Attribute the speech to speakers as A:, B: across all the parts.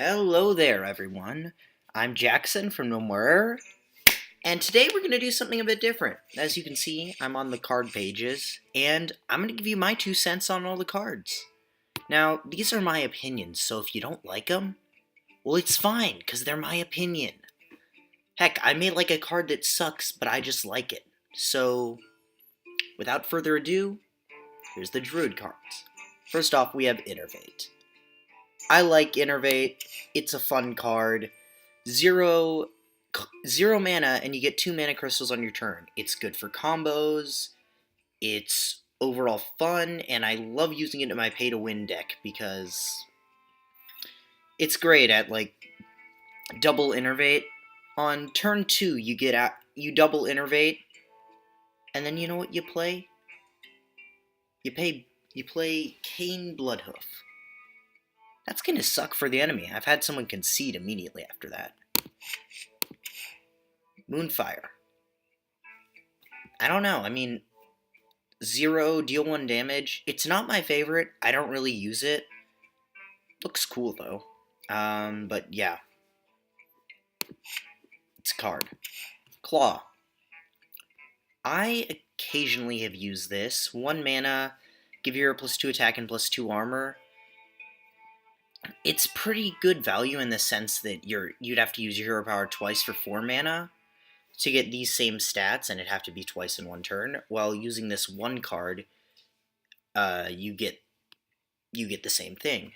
A: Hello there, everyone. I'm Jackson from Nomoreerror, and today we're going to do something a bit different. As you can see, I'm on the card pages, and I'm going to give you my 2 cents on all the cards. Now, these are my opinions, so if you don't like them, well, it's fine, because they're my opinion. Heck, I may like a card that sucks, but I just like it. So, without further ado, here's the Druid cards. First off, we have Innervate. I like Innervate. It's a fun card. Zero mana, and you get 2 mana crystals on your turn. It's good for combos. It's overall fun, and I love using it in my pay-to-win deck because it's great at like double Innervate. On turn 2, you double Innervate, and then you know what you play? You play Kane Bloodhoof. That's gonna suck for the enemy. I've had someone concede immediately after that. Moonfire. I don't know. I mean, 0, deal 1 damage. It's not my favorite. I don't really use it. Looks cool, though. But yeah. It's a card. Claw. I occasionally have used this. 1 mana, give your +2 attack and +2 armor. It's pretty good value in the sense that you'd have to use your hero power twice for 4 mana to get these same stats, and it'd have to be twice in 1 turn. While using this 1 card, you get the same thing.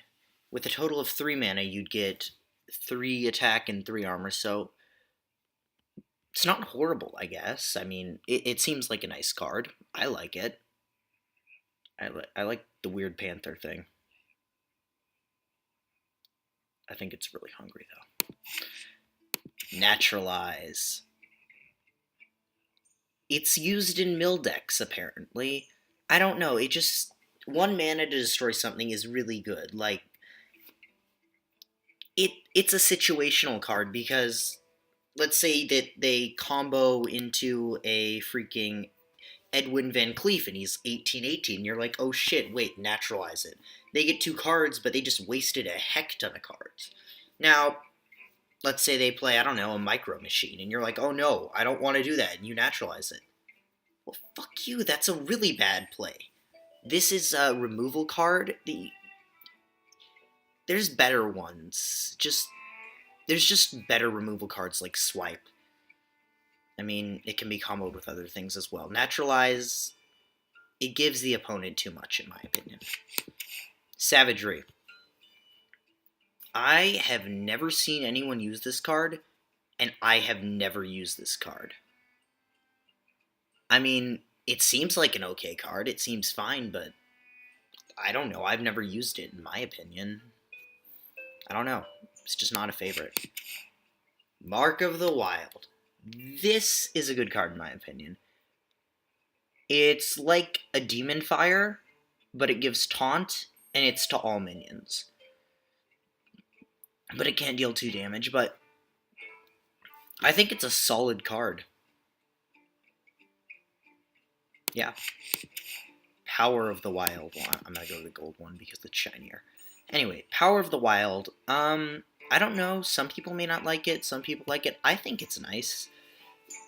A: With a total of 3 mana, you'd get 3 attack and 3 armor, so it's not horrible, I guess. I mean, it seems like a nice card. I like it. I like the weird panther thing. I think it's really hungry, though. Naturalize. It's used in mill decks, apparently. I don't know, it just... 1 mana to destroy something is really good. Like, it's a situational card, because let's say that they combo into a freaking Edwin Van Cleef, and he's 18/18. You're like, oh shit, wait, naturalize it. They get 2 cards, but they just wasted a heck ton of cards. Now, let's say they play, I don't know, a Micro Machine, and you're like, oh no, I don't want to do that, and you naturalize it. Well, fuck you, that's a really bad play. This is a removal card. There's better ones. There's just better removal cards like Swipe. I mean, it can be comboed with other things as well. Naturalize, it gives the opponent too much, in my opinion. Savagery. I have never seen anyone use this card, and I have never used this card. I mean, it seems like an okay card. It seems fine, but I don't know. I've never used it, in my opinion. I don't know. It's just not a favorite. Mark of the Wild. This is a good card, in my opinion. It's like a Demon Fire, but it gives Taunt, and it's to all minions. But it can't deal 2 damage, but I think it's a solid card. Yeah. Power of the Wild. Well, I'm gonna go to the gold one because it's shinier. Anyway, Power of the Wild. I don't know. Some people may not like it. Some people like it. I think it's nice.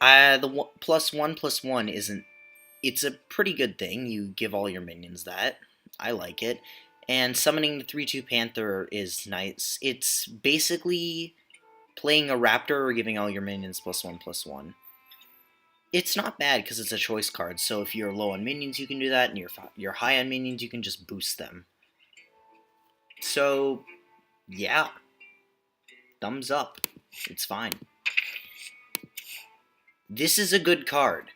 A: The +1/+1 isn't... It's a pretty good thing. You give all your minions that. I like it. And summoning the 3/2 Panther is nice. It's basically playing a Raptor or giving all your minions +1/+1. It's not bad because it's a choice card, so if you're low on minions, you can do that, and you're high on minions, you can just boost them. So, yeah. Thumbs up. It's fine. This is a good card.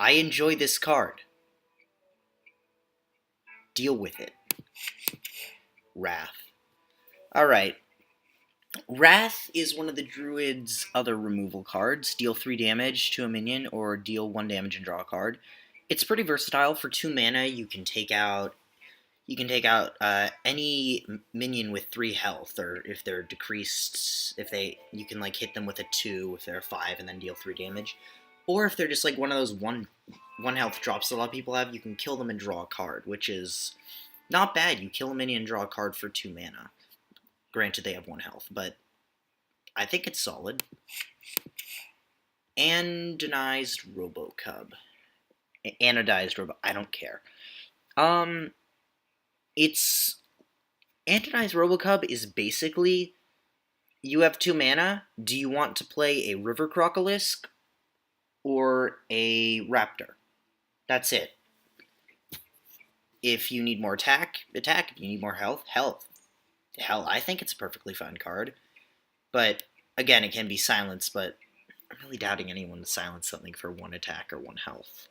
A: I enjoy this card. Deal with it. Wrath. Alright. Wrath is one of the Druid's other removal cards. Deal 3 damage to a minion, or deal 1 damage and draw a card. It's pretty versatile. For 2 mana, you can take out any minion with 3 health, or if they're decreased, you can like hit them with a 2 if they're 5 and then deal 3 damage. Or if they're just like one of those one health drops that a lot of people have, you can kill them and draw a card, which is not bad. You kill a minion and draw a card for 2 mana. Granted, they have 1 health, but I think it's solid. Anodized Robocub. Anodized Robo... I don't care. It's... Anodized Robocub is basically... You have 2 mana. Do you want to play a River Crocolisk or a Raptor? That's it. If you need more attack, attack. If you need more health, health. Hell, I think it's a perfectly fine card. But, again, it can be silenced, but I'm really doubting anyone would silence something for 1 attack or 1 health.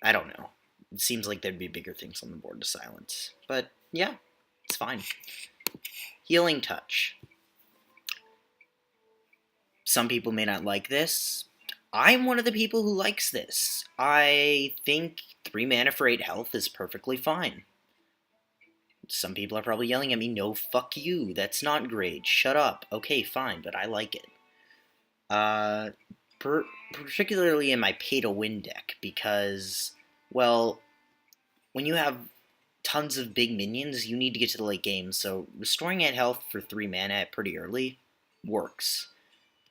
A: I don't know. It seems like there'd be bigger things on the board to silence. But, yeah, it's fine. Healing Touch. Some people may not like this. I'm one of the people who likes this. I think 3 mana for 8 health is perfectly fine. Some people are probably yelling at me, no, fuck you, that's not great, shut up. Okay, fine, but I like it. Particularly in my pay-to-win deck, because, well, when you have tons of big minions, you need to get to the late game, so restoring 8 health for 3 mana pretty early works.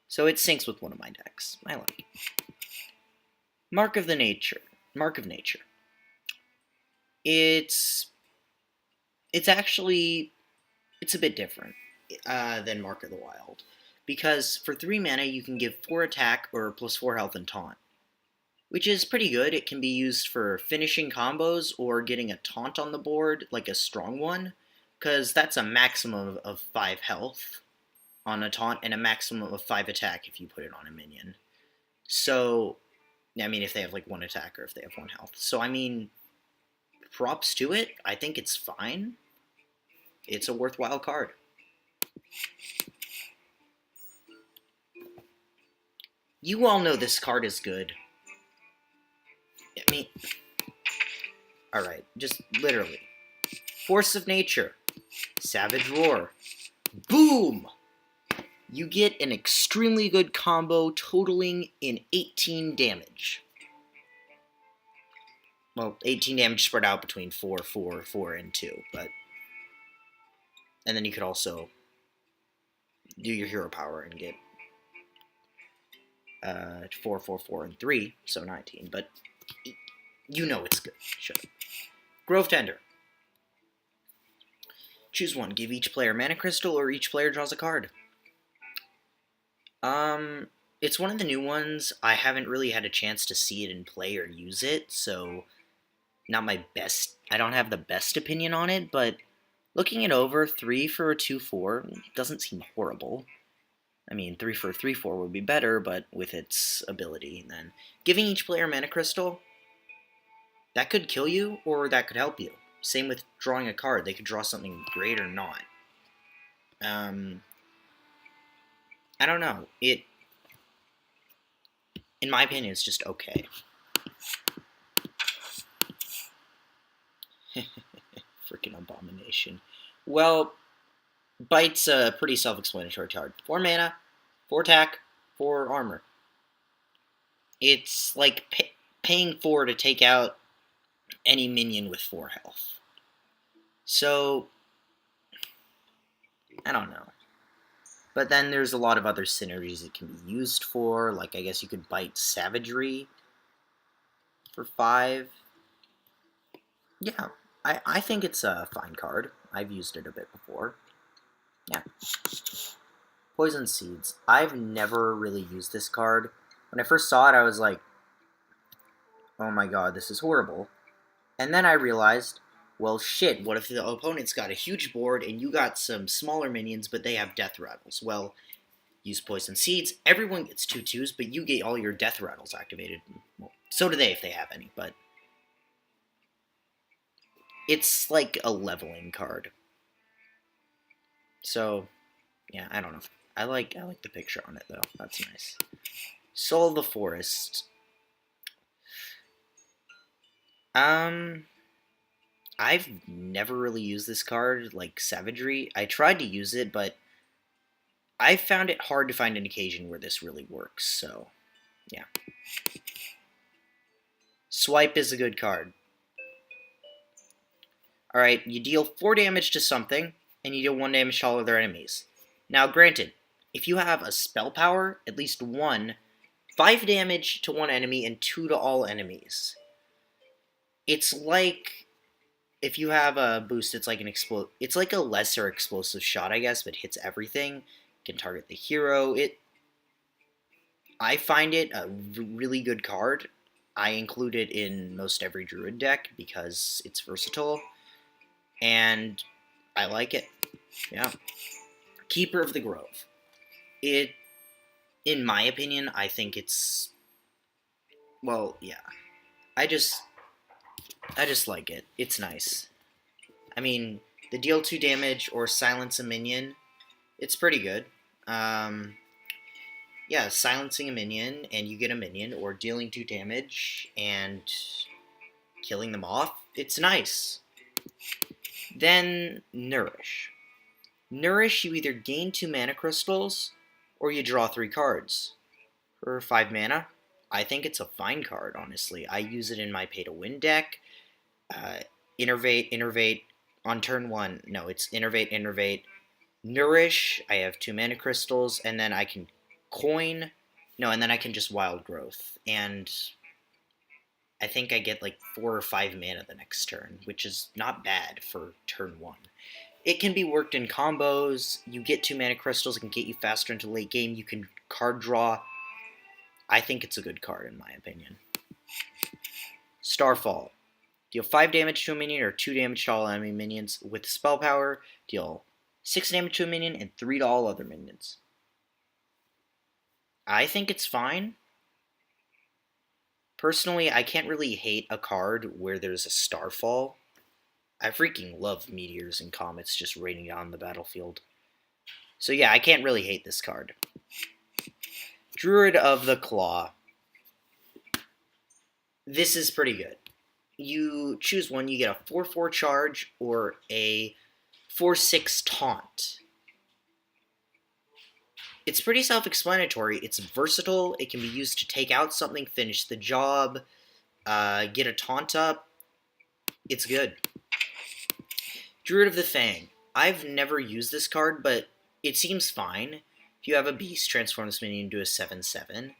A: So it syncs with one of my decks. I like it. Mark of Nature. It's actually, it's a bit different than Mark of the Wild. Because for 3 mana, you can give 4 attack or plus 4 health and taunt. Which is pretty good. It can be used for finishing combos or getting a taunt on the board, like a strong one. Because that's a maximum of 5 health on a taunt and a maximum of 5 attack if you put it on a minion. So, I mean, if they have like 1 attack or if they have 1 health. So, I mean, props to it. I think it's fine. It's a worthwhile card. You all know this card is good. I mean, alright, just literally. Force of Nature. Savage Roar. Boom! You get an extremely good combo totaling in 18 damage. Well, 18 damage spread out between 4, 4, 4, and 2, but... And then you could also do your hero power and get 4, 4, 4, and 3, so 19, but you know it's good. Shut up. Grove Tender. Choose one. Give each player mana crystal, or each player draws a card. It's one of the new ones. I haven't really had a chance to see it in play or use it, so not my best. I don't have the best opinion on it, but looking it over, 3 for a 2/4 doesn't seem horrible. I mean, 3 for a 3/4 would be better, but with its ability, then giving each player mana crystal, that could kill you, or that could help you. Same with drawing a card. They could draw something great or not. I don't know. It, in my opinion, it's just okay. Freaking Abomination. Well, Bite's a pretty self-explanatory card. 4 mana, 4 attack, 4 armor. It's like paying 4 to take out any minion with 4 health. So, I don't know. But then there's a lot of other synergies it can be used for. Like, I guess you could Bite Savagery for 5. Yeah, I think it's a fine card. I've used it a bit before. Yeah. Poison Seeds. I've never really used this card. When I first saw it, I was like, oh my god, this is horrible. And then I realized, well, shit, what if the opponent's got a huge board and you got some smaller minions, but they have Death Rattles? Well, use Poison Seeds. Everyone gets 2/2s, but you get all your Death Rattles activated. Well, so do they if they have any, but it's like a leveling card. So, yeah, I don't know. I like the picture on it, though. That's nice. Soul of the Forest. I've never really used this card, like Savagery. I tried to use it, but I found it hard to find an occasion where this really works, so, yeah. Swipe is a good card. Alright, you deal 4 damage to something, and you deal 1 damage to all other enemies. Now, granted, if you have a spell power, at least 5 damage to 1 enemy and 2 to all enemies. It's like if you have a boost, it's like it's like a lesser explosive shot, I guess, but hits everything. Can target the hero. I find it a really good card. I include it in most every Druid deck because it's versatile, and I like it. Yeah. Keeper of the Grove. In my opinion, I think it's, well, yeah. I just like it. It's nice. I mean, the deal 2 damage or silence a minion, it's pretty good. Yeah, silencing a minion and you get a minion, or dealing 2 damage and killing them off, it's nice. Then, Nourish. Nourish, you either gain 2 mana crystals, or you draw 3 cards. For 5 mana, I think it's a fine card, honestly. I use it in my pay-to-win deck. Innervate, on turn 1. No, it's Innervate. Nourish, I have 2 mana crystals, and then I can coin. No, and then I can just Wild Growth. And I think I get like 4 or 5 mana the next turn, which is not bad for turn 1. It can be worked in combos. You get 2 mana crystals, it can get you faster into late game. You can card draw. I think it's a good card, in my opinion. Starfall. Deal 5 damage to a minion or 2 damage to all enemy minions with spell power. Deal 6 damage to a minion and 3 to all other minions. I think it's fine. Personally, I can't really hate a card where there's a Starfall. I freaking love meteors and comets just raining down the battlefield. So yeah, I can't really hate this card. Druid of the Claw. This is pretty good. You choose one, you get a 4/4 charge or a 4/6 taunt. It's pretty self-explanatory. It's versatile. It can be used to take out something, finish the job, get a taunt up. It's good. Druid of the Fang. I've never used this card, but it seems fine. If you have a beast, transform this minion into a 7/7.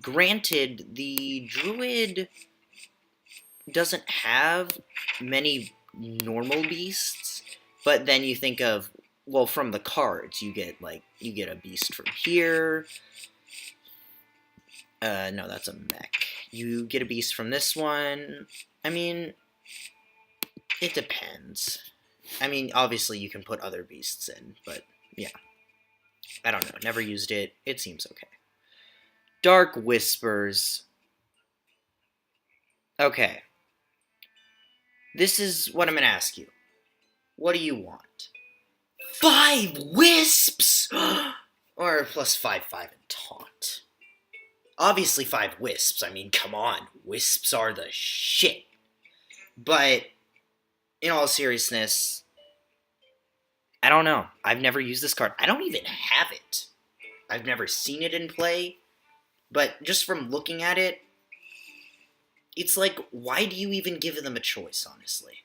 A: Granted, the Druid doesn't have many normal beasts, but then you think of, well, from the cards, you get a beast from here. No, that's a mech. You get a beast from this one. I mean, it depends. I mean, obviously you can put other beasts in, but yeah. I don't know. Never used it. It seems okay. Dark Whispers. Okay. This is what I'm going to ask you. What do you want? 5 wisps! Or plus 5/5 and taunt. Obviously 5 wisps. I mean, come on. Wisps are the shit. But, in all seriousness, I don't know. I've never used this card. I don't even have it. I've never seen it in play. But just from looking at it, it's like, why do you even give them a choice, honestly?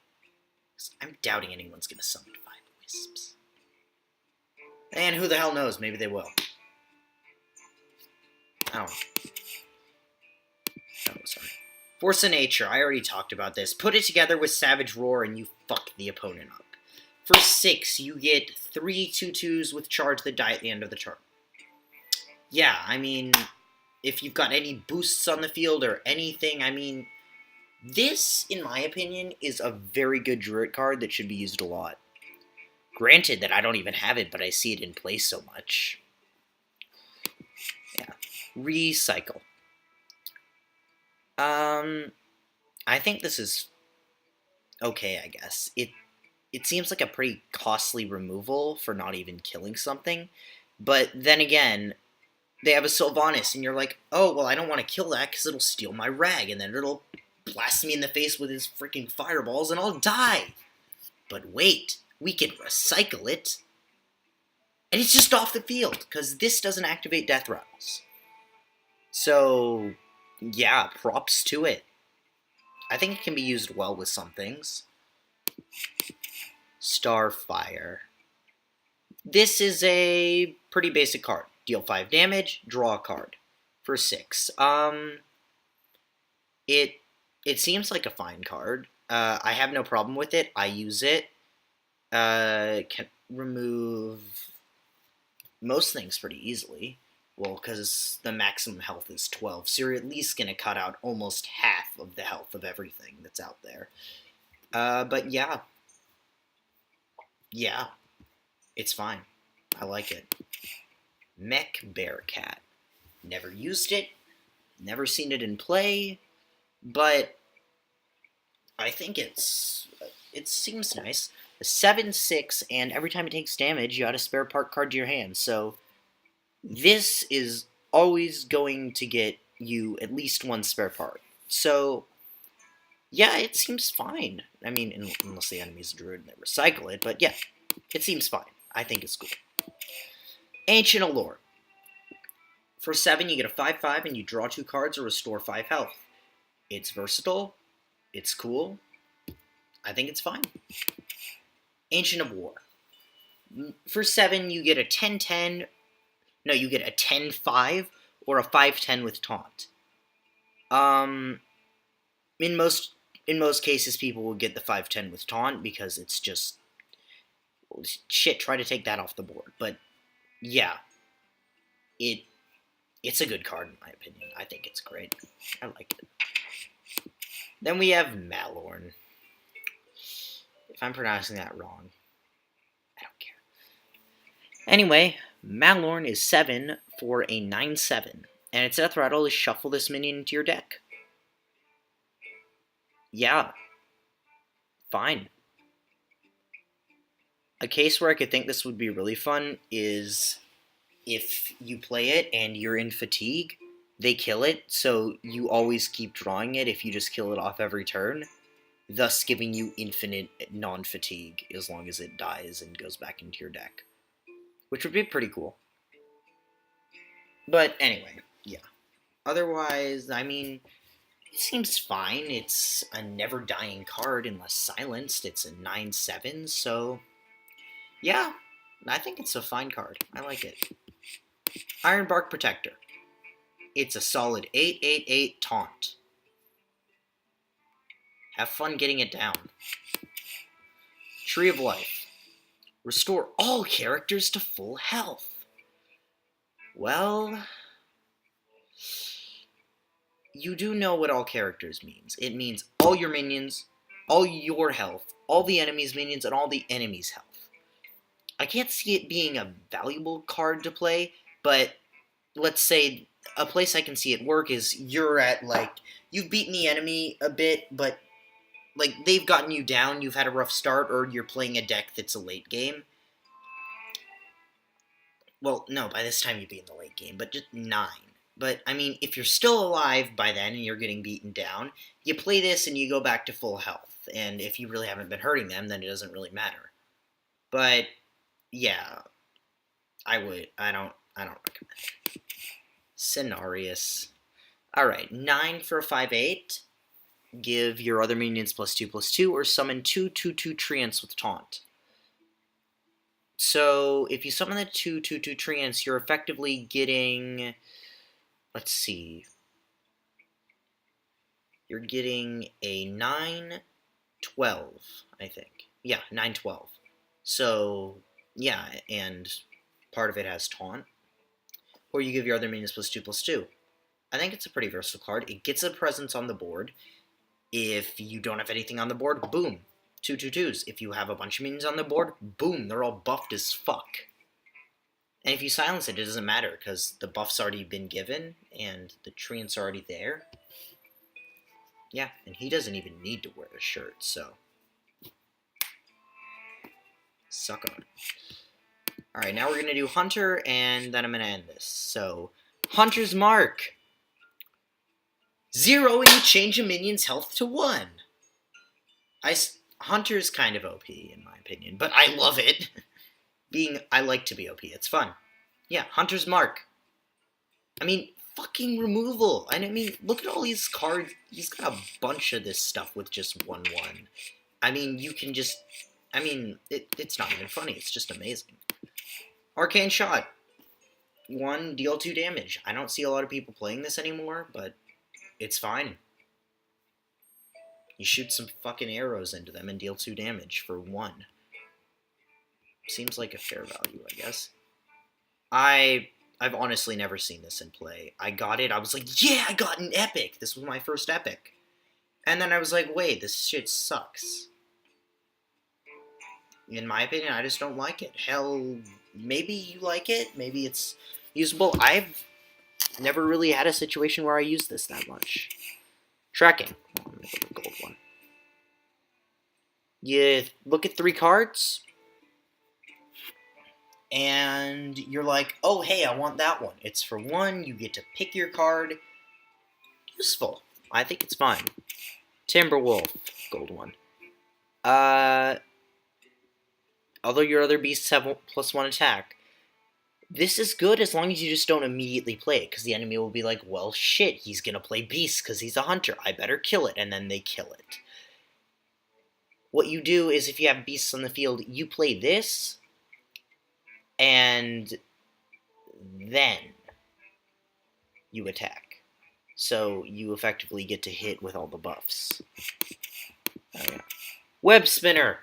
A: I'm doubting anyone's going to summon 5 wisps. And who the hell knows, maybe they will. I don't know. Oh, sorry. Force of Nature, I already talked about this. Put it together with Savage Roar and you fuck the opponent up. For 6, you get 3 2/2s with charge that die at the end of the turn. Yeah, I mean, if you've got any boosts on the field or anything, I mean, this, in my opinion, is a very good Druid card that should be used a lot. Granted that I don't even have it, but I see it in play so much. Yeah. Recycle. I think this is okay, I guess. It seems like a pretty costly removal for not even killing something. But then again, they have a Sylvanas, and you're like, oh, well, I don't want to kill that because it'll steal my rag, and then it'll blast me in the face with his freaking fireballs, and I'll die. But wait, we can recycle it. And it's just off the field, because this doesn't activate Death Rattles. So, yeah, props to it. I think it can be used well with some things. Starfire. This is a pretty basic card. Deal 5 damage, draw a card for 6. It seems like a fine card. I have no problem with it. I use it. Can remove most things pretty easily. Well, because the maximum health is 12, so you're at least going to cut out almost half of the health of everything that's out there. But yeah. Yeah. It's fine. I like it. Mech Bearcat. Never used it. Never seen it in play. But I think it seems nice. A 7/6, and every time it takes damage, you add a spare part card to your hand. So this is always going to get you at least one spare part. So yeah, it seems fine. I mean, unless the enemy's a druid and they recycle it, but yeah, it seems fine. I think it's cool. Ancient Allure. For 7, you get a 5/5, and you draw 2 cards or restore 5 health. It's versatile. It's cool. I think it's fine. Ancient of War. For 7, you get a 10/10. No, you get a 10/5 or a 5/10 with taunt. In most cases, people will get the 5/10 with taunt because it's just shit. Try to take that off the board, but yeah, it's a good card in my opinion. I think it's great. I like it. Then we have Malorn. If I'm pronouncing that wrong, I don't care. Anyway, Malorn is 7 for a 9/7, and its death rattle is shuffle this minion into your deck. Yeah. Fine. A case where I could think this would be really fun is if you play it and you're in fatigue, they kill it, so you always keep drawing it if you just kill it off every turn, thus giving you infinite non-fatigue as long as it dies and goes back into your deck. Which would be pretty cool. But anyway, yeah. Otherwise, I mean, it seems fine. It's a never-dying card unless silenced. It's a 9/7, so yeah, I think it's a fine card. I like it. Ironbark Protector. It's a solid 8/8/8 taunt. Have fun getting it down. Tree of Life. Restore all characters to full health. Well, you do know what all characters means. It means all your minions, all your health, all the enemy's minions, and all the enemy's health. I can't see it being a valuable card to play, but let's say a place I can see it work is you're at, like, you've beaten the enemy a bit, but, like, they've gotten you down, you've had a rough start, or you're playing a deck that's a late game. Well, no, by this time you'd be in the late game, but just 9. But, I mean, if you're still alive by then and you're getting beaten down, you play this and you go back to full health. And if you really haven't been hurting them, then it doesn't really matter. But, yeah, I don't recommend it. Cenarius. Alright, 9 for a 5/8. Give your other minions +2/+2, or summon 2/2/2 treants with taunt. So, if you summon the 2/2/2 treants, you're effectively getting... Let's see. You're getting a 9/12, I think. Yeah, 9/12. So, yeah, and part of it has taunt. Or you give your other minions +2/+2. I think it's a pretty versatile card. It gets a presence on the board. If you don't have anything on the board, boom, 2/2/2s. If you have a bunch of minions on the board, boom, they're all buffed as fuck. And if you silence it, it doesn't matter, because the buff's already been given, and the treant's already there. Yeah, and he doesn't even need to wear a shirt, so... Suck on it. Alright, now we're going to do Hunter, and then I'm going to end this. So, Hunter's Mark. 0, and you change a minion's health to 1. Hunter's kind of OP, in my opinion, but I love it. I like to be OP, it's fun. Yeah, Hunter's Mark. I mean, fucking removal. And I mean, look at all these cards. He's got a bunch of this stuff with just 1/1. I mean, you can just I mean, it's not even funny. It's just amazing. Arcane Shot. 1, deal 2 damage. I don't see a lot of people playing this anymore, but it's fine. You shoot some fucking arrows into them and deal 2 damage for 1. Seems like a fair value, I guess. I've honestly never seen this in play. I got it. I was like, yeah, I got an epic. This was my first epic. And then I was like, wait, this shit sucks. In my opinion, I just don't like it. Hell, maybe you like it. Maybe it's usable. I've never really had a situation where I use this that much. Tracking. I'm going to go with the gold one. You look at 3 cards, and you're like, oh, hey, I want that one. It's for 1. You get to pick your card. Useful. I think it's fine. Timberwolf. Gold one. Although your other beasts have +1 attack, this is good as long as you just don't immediately play it, because the enemy will be like, well, shit, he's going to play beasts because he's a hunter. I better kill it, and then they kill it. What you do is, if you have beasts on the field, you play this, and then you attack. So you effectively get to hit with all the buffs. Oh, yeah. Web Spinner.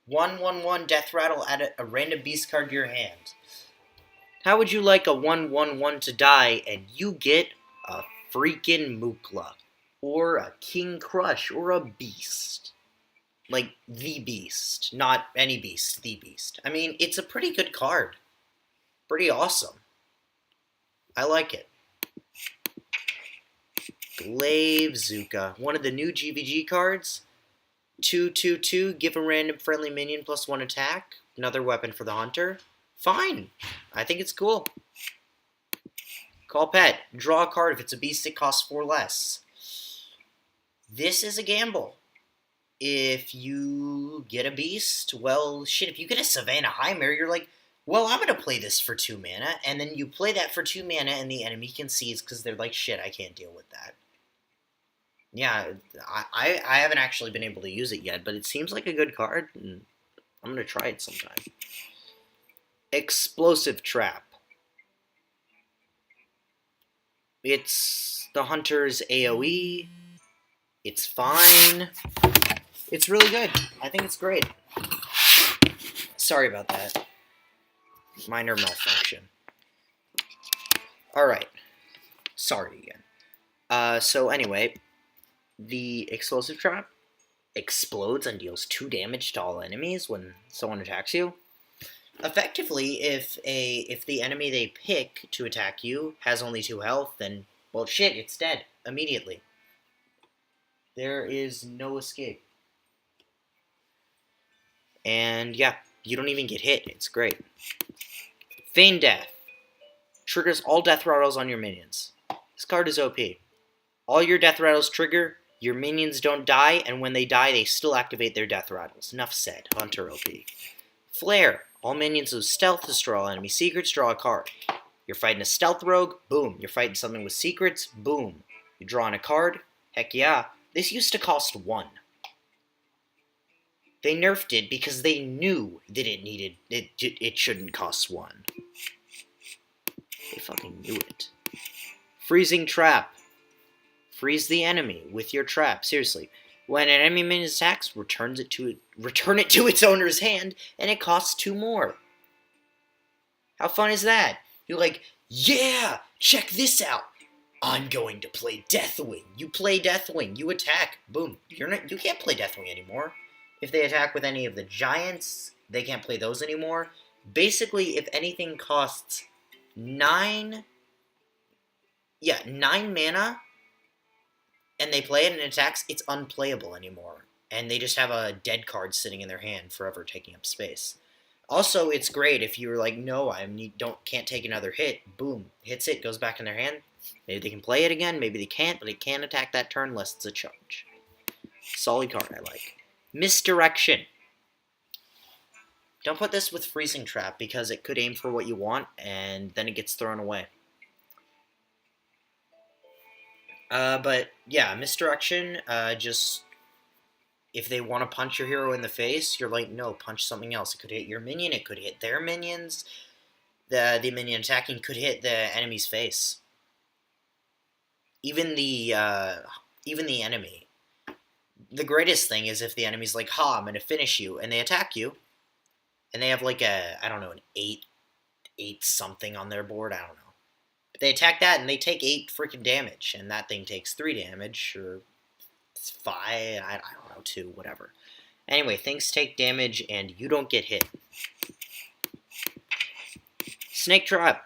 A: 1/1/1 Death Rattle, add a random beast card to your hand. How would you like a 1/1/1 to die and you get a freaking Mukla, or a King Crush, or a beast? Like, the beast. Not any beast, the beast. I mean, it's a pretty good card. Pretty awesome. I like it. Glaive Zuka. One of the new GVG cards. 2/2/2, give a random friendly minion +1 attack. Another weapon for the hunter. Fine. I think it's cool. Call pet. Draw a card. If it's a beast, it costs 4 less. This is a gamble. If you get a beast, well, shit, if you get a Savannah Highmare, you're like, well, I'm going to play this for 2 mana, and then you play that for 2 mana, and the enemy concedes because they're like, shit, I can't deal with that. Yeah, I haven't actually been able to use it yet, but it seems like a good card, and I'm going to try it sometime. Explosive Trap. It's the hunter's AoE. It's fine. It's really good. I think it's great. Sorry about that. Minor malfunction. Alright. Sorry again. So anyway, the Explosive Trap explodes and deals 2 damage to all enemies when someone attacks you. Effectively, if the enemy they pick to attack you has only 2 health, then, well, shit, it's dead immediately. There is no escape. And yeah, you don't even get hit. It's great. Feign Death. Triggers all death rattles on your minions. This card is OP. All your death rattles trigger, your minions don't die, and when they die, they still activate their death rattles. Enough said. Hunter OP. Flare. All minions with stealth destroy all enemy secrets, draw a card. You're fighting a stealth rogue, boom. You're fighting something with secrets, boom. You're drawing a card, heck yeah. This used to cost 1. They nerfed it because they knew that it shouldn't cost 1. They fucking knew it. Freezing Trap. Freeze the enemy with your trap. Seriously. When an enemy minion attacks, return it to its owner's hand, and it costs 2 more. How fun is that? You're like, yeah, check this out. I'm going to play Deathwing. You play Deathwing. You attack. Boom. You can't play Deathwing anymore. If they attack with any of the giants, they can't play those anymore. Basically, if anything costs 9 mana, and they play it and it attacks, it's unplayable anymore. And they just have a dead card sitting in their hand forever taking up space. Also, it's great if you're like, no, can't take another hit. Boom. Hits it, goes back in their hand. Maybe they can play it again, maybe they can't, but they can't attack that turn unless it's a charge. Solid card, I like. Misdirection. Don't put this with Freezing Trap because it could aim for what you want, and then it gets thrown away. But yeah, Misdirection, just if they want to punch your hero in the face, you're like, no, punch something else. It could hit your minion, it could hit their minions. The minion attacking could hit the enemy's face. Even the enemy. The greatest thing is if the enemy's like, ha, I'm going to finish you, and they attack you, and they have like a, I don't know, an 8 something on their board, I don't know. But they attack that, and they take 8 freaking damage, and that thing takes 3 damage, or 5, I don't know, 2, whatever. Anyway, things take damage, and you don't get hit. Snake Trap.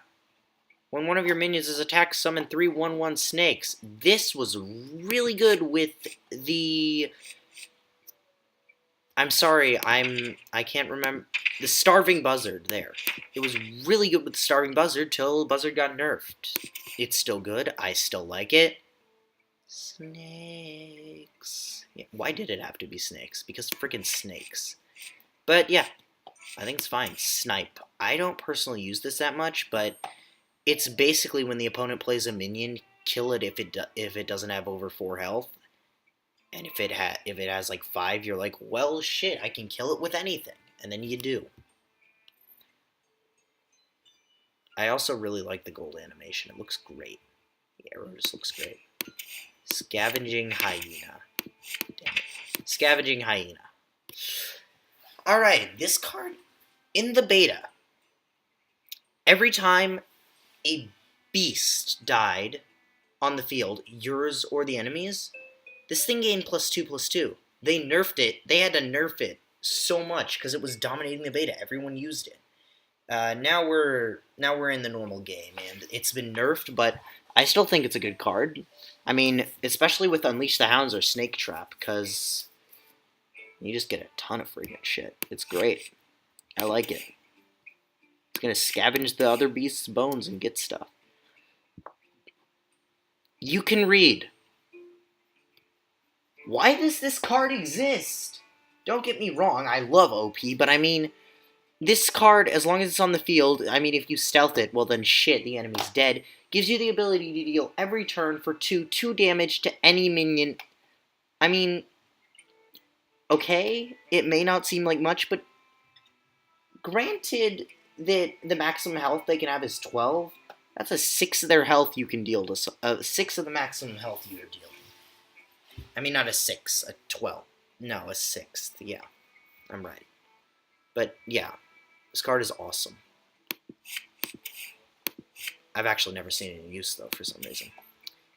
A: When one of your minions is attacked, summon 3 1/1 snakes. This was really good with the... I'm sorry, I can't remember... The Starving Buzzard, there. It was really good with the Starving Buzzard till Buzzard got nerfed. It's still good. I still like it. Snakes. Yeah, why did it have to be snakes? Because freaking snakes. But yeah, I think it's fine. Snipe. I don't personally use this that much, but it's basically when the opponent plays a minion, kill it if it doesn't have over 4 health. And if it has like 5, you're like, well, shit, I can kill it with anything. And then you do. I also really like the gold animation. It looks great. The arrow just looks great. Scavenging Hyena. Damn it. Scavenging Hyena. Alright, this card, in the beta, every time a beast died on the field, yours or the enemy's, this thing gained +2/+2. They nerfed it. They had to nerf it so much because it was dominating the beta. Everyone used it. Now we're in the normal game, and it's been nerfed, but I still think it's a good card. I mean, especially with Unleash the Hounds or Snake Trap, because you just get a ton of freaking shit. It's great. I like it. It's gonna scavenge the other beast's bones and get stuff. You can read. Why does this card exist? Don't get me wrong, I love OP, but I mean, this card, as long as it's on the field, I mean, if you stealth it, well then shit, the enemy's dead, gives you the ability to deal every turn for 2 damage to any minion. I mean, okay, it may not seem like much, but granted that the maximum health they can have is 12, that's a 6 of their health you can deal to, 6 of the maximum health you're dealing. I mean, not a 6, a 12. No, a 6th, yeah, I'm right. But, yeah, this card is awesome. I've actually never seen it in use, though, for some reason.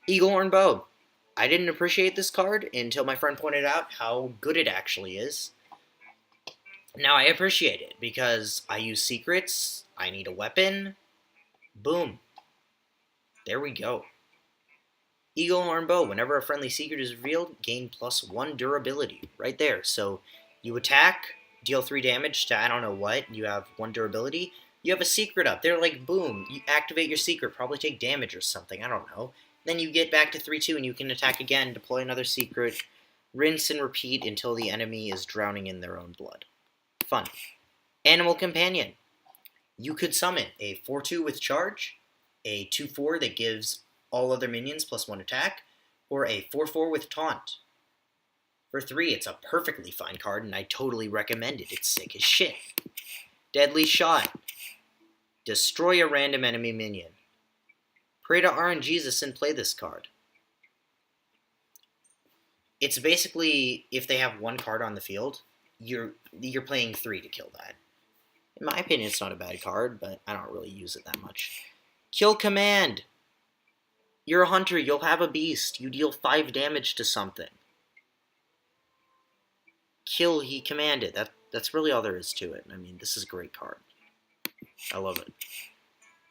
A: Eaglehorn Bow. I didn't appreciate this card until my friend pointed out how good it actually is. Now I appreciate it, because I use secrets, I need a weapon, boom. There we go. Eaglehorn Bow. Whenever a friendly secret is revealed, gain +1 durability. Right there. So, you attack, deal 3 damage to I don't know what, you have 1 durability, you have a secret up. They're like, boom, you activate your secret, probably take damage or something, I don't know. Then you get back to 3/2 and you can attack again, deploy another secret, rinse and repeat until the enemy is drowning in their own blood. Fun. Animal Companion. You could summon a 4/2 with charge, a 2/4 that gives all other minions +1 attack, or a 4/4 with taunt. For 3, it's a perfectly fine card, and I totally recommend it. It's sick as shit. Deadly Shot. Destroy a random enemy minion. Pray to RNGesus and play this card. It's basically, if they have 1 card on the field, you're playing 3 to kill that. In my opinion, it's not a bad card, but I don't really use it that much. Kill Command. You're a hunter, you'll have a beast. You deal 5 damage to something. Kill, he commanded. That's really all there is to it. I mean, this is a great card. I love it.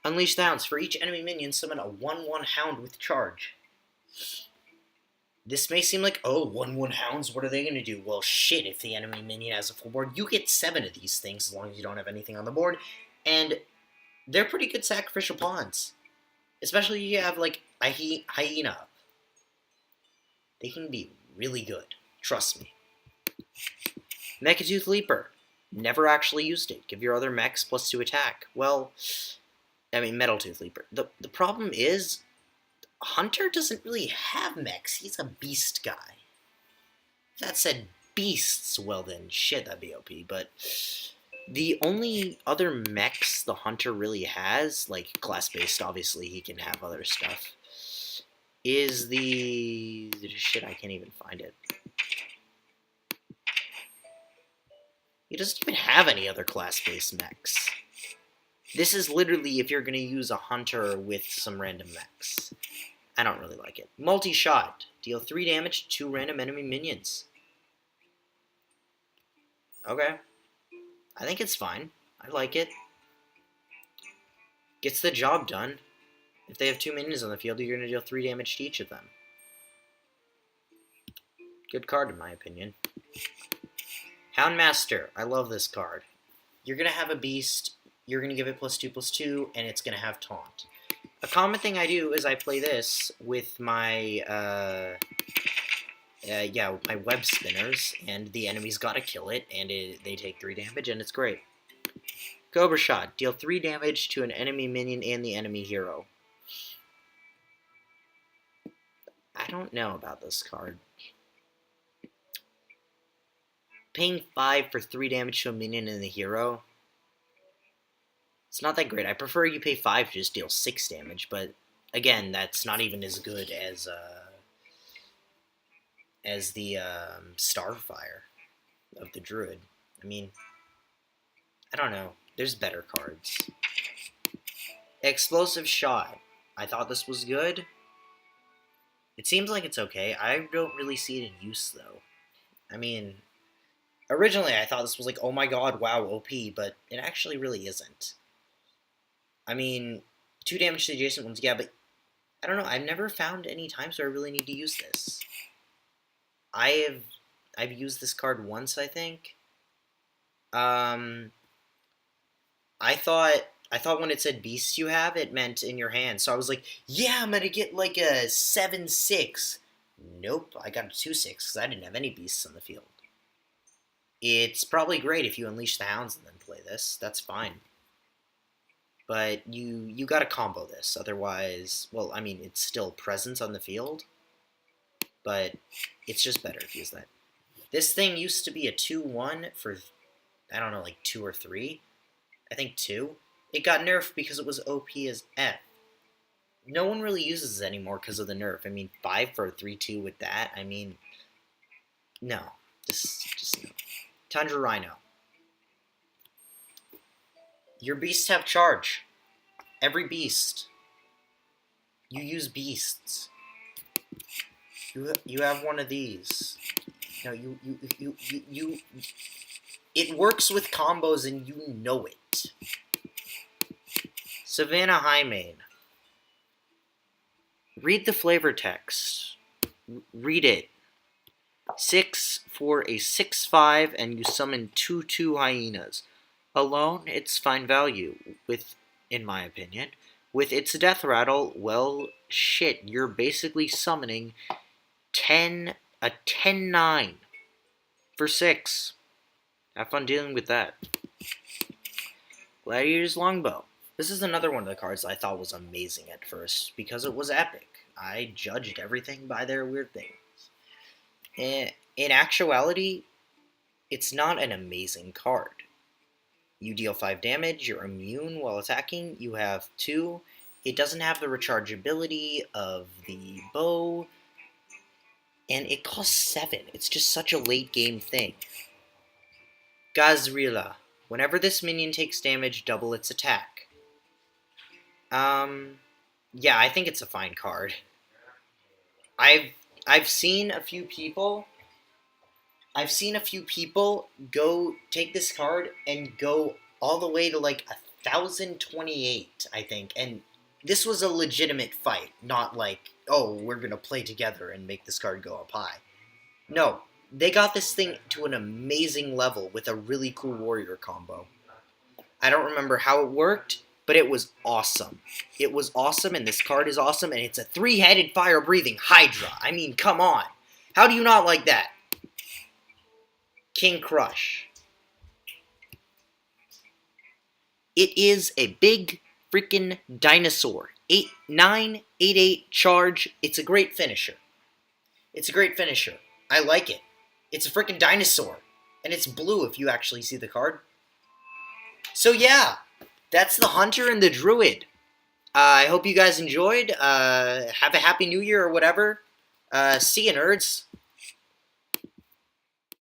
A: Unleash the Hounds. For each enemy minion, summon a 1/1 Hound with charge. This may seem like, oh, 1/1 Hounds, what are they going to do? Well, shit, if the enemy minion has a full board, you get 7 of these things as long as you don't have anything on the board. And they're pretty good sacrificial pawns. Especially if you have, like, a hyena. They can be really good. Trust me. Mechatooth Leaper. Never actually used it. Give your other mechs +2 attack. Well, I mean, Metal Tooth Leaper. The problem is, Hunter doesn't really have mechs. He's a beast guy. That said, beasts, well then, shit, that'd be OP, but the only other mechs the Hunter really has, like class-based, obviously he can have other stuff, is the... shit, I can't even find it. He doesn't even have any other class-based mechs. This is literally if you're going to use a Hunter with some random mechs. I don't really like it. Multi-shot. Deal 3 damage to 2 random enemy minions. Okay. I think it's fine. I like it. Gets the job done. If they have 2 minions on the field, you're going to deal 3 damage to each of them. Good card, in my opinion. Houndmaster. I love this card. You're going to have a beast. You're going to give it +2/+2, and it's going to have taunt. A common thing I do is I play this with my, my web spinners, and the enemy's got to kill it, and they take 3 damage, and it's great. Cobra Shot. Deal 3 damage to an enemy minion and the enemy hero. I don't know about this card. Paying 5 for 3 damage to a minion and the hero, it's not that great. I prefer you pay 5 to just deal 6 damage, but again, that's not even as good as the Starfire of the Druid. I mean, I don't know. There's better cards. Explosive Shot. I thought this was good. It seems like it's okay. I don't really see it in use, though. I mean, originally I thought this was like, oh my god, wow, OP, but it actually really isn't. I mean, 2 damage to the adjacent ones, yeah, but I don't know. I've never found any times where I really need to use this. I've used this card once, I think. I thought when it said beast you have, it meant in your hand. So I was like, yeah, I'm gonna get like a 7/6. Nope, I got a 2/6 because I didn't have any beasts on the field. It's probably great if you unleash the hounds and then play this. That's fine. But you gotta combo this, otherwise, well, I mean, it's still presence on the field, but it's just better if you use that. This thing used to be a 2/1 for, I don't know, like 2 or 3. I think 2. It got nerfed because it was OP as F. No one really uses it anymore because of the nerf. I mean, 5 for a 3/2 with that, I mean, no. Just no. Tundra Rhino. Your beasts have charge. Every beast. You use beasts. You have one of these. No, you it works with combos and you know it. Savannah Highmane. Read the flavor text. Read it. 6 for a 6/5 and you summon 2/2 hyenas. Alone, it's fine value, in my opinion. With its death rattle, well, shit, you're basically summoning a 10/9 for 6. Have fun dealing with that. Gladiator's Longbow. This is another one of the cards I thought was amazing at first, because it was epic. I judged everything by their weird things. In actuality, it's not an amazing card. You deal 5 damage, you're immune while attacking, you have 2. It doesn't have the rechargeability of the bow, and it costs 7. It's just such a late game thing. Gazrilla. Whenever this minion takes damage, double its attack. Yeah, I think it's a fine card. I've seen a few people go take this card and go all the way to like 1,028, I think. And this was a legitimate fight, not like, oh, we're going to play together and make this card go up high. No, they got this thing to an amazing level with a really cool warrior combo. I don't remember how it worked, but it was awesome. It was awesome, and this card is awesome, and it's a 3-headed fire-breathing Hydra. I mean, come on. How do you not like that? King Crush. It is a big freaking dinosaur. 8/9, 8/8 charge. It's a great finisher. I like it. It's a freaking dinosaur. And it's blue if you actually see the card. So yeah, that's the Hunter and the Druid. I hope you guys enjoyed. Have a happy new year or whatever. See you, nerds.